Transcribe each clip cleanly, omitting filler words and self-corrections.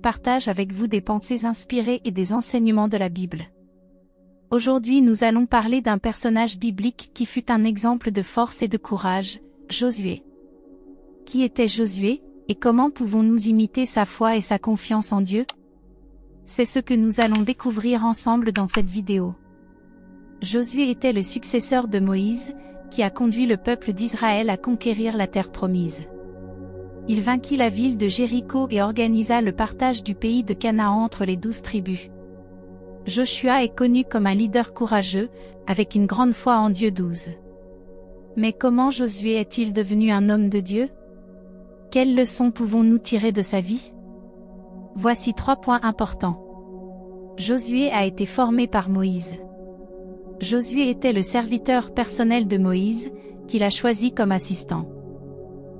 Partage avec vous des pensées inspirées et des enseignements de la Bible. Aujourd'hui nous allons parler d'un personnage biblique qui fut un exemple de force et de courage, Josué. Qui était Josué, et comment pouvons-nous imiter sa foi et sa confiance en Dieu? C'est ce que nous allons découvrir ensemble dans cette vidéo. Josué était le successeur de Moïse, qui a conduit le peuple d'Israël à conquérir la terre promise. Il vainquit la ville de Jéricho et organisa le partage du pays de Canaan entre les 12 tribus. Joshua est connu comme un leader courageux, avec une grande foi en Dieu 12. Mais comment Josué est-il devenu un homme de Dieu? Quelles leçons pouvons-nous tirer de sa vie? Voici 3 points importants. Josué a été formé par Moïse. Josué était le serviteur personnel de Moïse, qu'il a choisi comme assistant.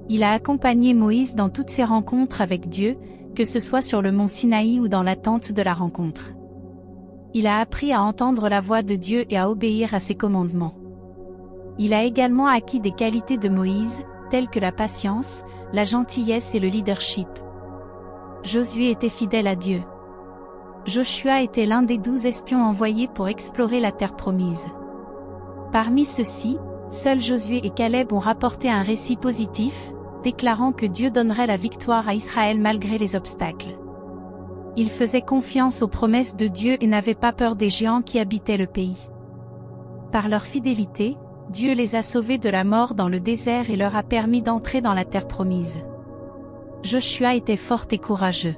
Il a accompagné Moïse dans toutes ses rencontres avec Dieu, que ce soit sur le mont Sinaï ou dans la tente de la rencontre. Il a appris à entendre la voix de Dieu et à obéir à ses commandements. Il a également acquis des qualités de Moïse, telles que la patience, la gentillesse et le leadership. Josué était fidèle à Dieu. Joshua était l'un des 12 espions envoyés pour explorer la terre promise. Parmi ceux-ci, seuls Josué et Caleb ont rapporté un récit positif, déclarant que Dieu donnerait la victoire à Israël malgré les obstacles. Ils faisaient confiance aux promesses de Dieu et n'avaient pas peur des géants qui habitaient le pays. Par leur fidélité, Dieu les a sauvés de la mort dans le désert et leur a permis d'entrer dans la terre promise. Joshua était fort et courageux.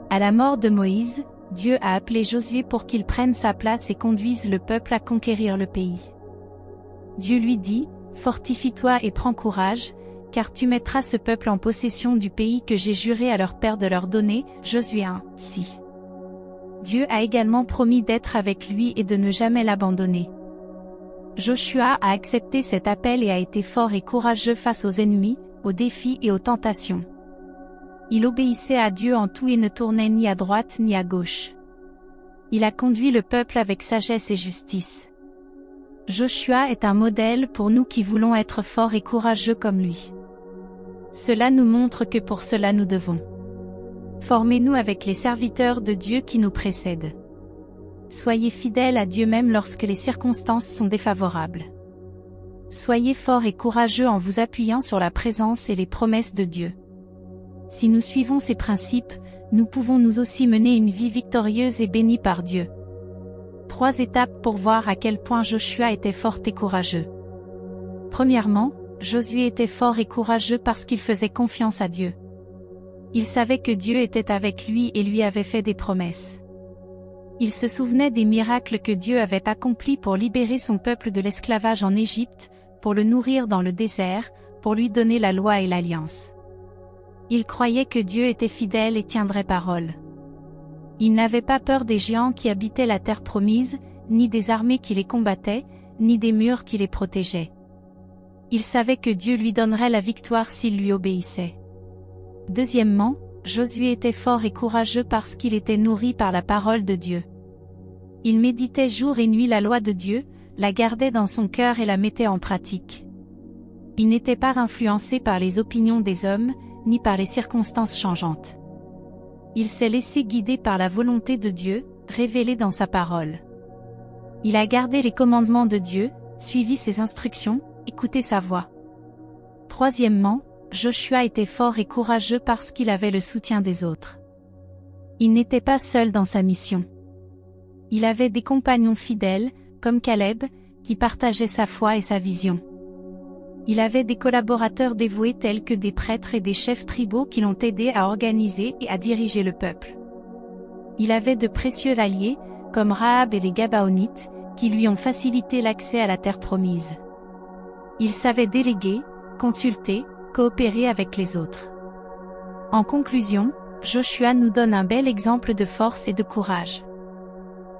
À la mort de Moïse, Dieu a appelé Josué pour qu'il prenne sa place et conduise le peuple à conquérir le pays. Dieu lui dit, « Fortifie-toi et prends courage, car tu mettras ce peuple en possession du pays que j'ai juré à leur père de leur donner. » Josué 1, 6. Dieu a également promis d'être avec lui et de ne jamais l'abandonner. Joshua a accepté cet appel et a été fort et courageux face aux ennemis, aux défis et aux tentations. Il obéissait à Dieu en tout et ne tournait ni à droite ni à gauche. Il a conduit le peuple avec sagesse et justice. Joshua est un modèle pour nous qui voulons être forts et courageux comme lui. Cela nous montre que pour cela nous devons. Formez-nous avec les serviteurs de Dieu qui nous précèdent. Soyez fidèles à Dieu même lorsque les circonstances sont défavorables. Soyez forts et courageux en vous appuyant sur la présence et les promesses de Dieu. Si nous suivons ces principes, nous pouvons nous aussi mener une vie victorieuse et bénie par Dieu. 3 étapes pour voir à quel point Joshua était fort et courageux. Premièrement, Josué était fort et courageux parce qu'il faisait confiance à Dieu. Il savait que Dieu était avec lui et lui avait fait des promesses. Il se souvenait des miracles que Dieu avait accomplis pour libérer son peuple de l'esclavage en Égypte, pour le nourrir dans le désert, pour lui donner la loi et l'alliance. Il croyait que Dieu était fidèle et tiendrait parole. Il n'avait pas peur des géants qui habitaient la terre promise, ni des armées qui les combattaient, ni des murs qui les protégeaient. Il savait que Dieu lui donnerait la victoire s'il lui obéissait. Deuxièmement, Josué était fort et courageux parce qu'il était nourri par la parole de Dieu. Il méditait jour et nuit la loi de Dieu, la gardait dans son cœur et la mettait en pratique. Il n'était pas influencé par les opinions des hommes, ni par les circonstances changeantes. Il s'est laissé guider par la volonté de Dieu, révélée dans sa parole. Il a gardé les commandements de Dieu, suivi ses instructions, écouté sa voix. Troisièmement, Joshua était fort et courageux parce qu'il avait le soutien des autres. Il n'était pas seul dans sa mission. Il avait des compagnons fidèles, comme Caleb, qui partageaient sa foi et sa vision. Il avait des collaborateurs dévoués tels que des prêtres et des chefs tribaux qui l'ont aidé à organiser et à diriger le peuple. Il avait de précieux alliés, comme Rahab et les Gabaonites, qui lui ont facilité l'accès à la terre promise. Il savait déléguer, consulter, coopérer avec les autres. En conclusion, Joshua nous donne un bel exemple de force et de courage.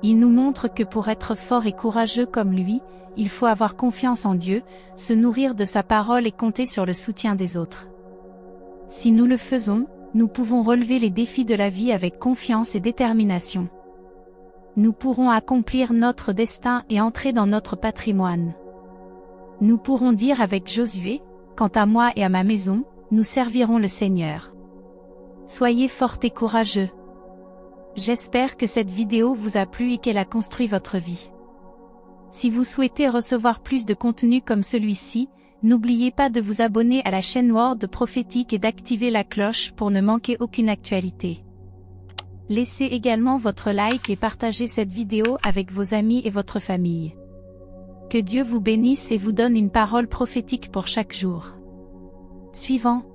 Il nous montre que pour être fort et courageux comme lui, il faut avoir confiance en Dieu, se nourrir de sa parole et compter sur le soutien des autres. Si nous le faisons, nous pouvons relever les défis de la vie avec confiance et détermination. Nous pourrons accomplir notre destin et entrer dans notre patrimoine. Nous pourrons dire avec Josué, « Quant à moi et à ma maison, nous servirons le Seigneur. » Soyez forts et courageux. J'espère que cette vidéo vous a plu et qu'elle a construit votre vie. Si vous souhaitez recevoir plus de contenu comme celui-ci, n'oubliez pas de vous abonner à la chaîne Word Prophétique et d'activer la cloche pour ne manquer aucune actualité. Laissez également votre like et partagez cette vidéo avec vos amis et votre famille. Que Dieu vous bénisse et vous donne une parole prophétique pour chaque jour. Suivant.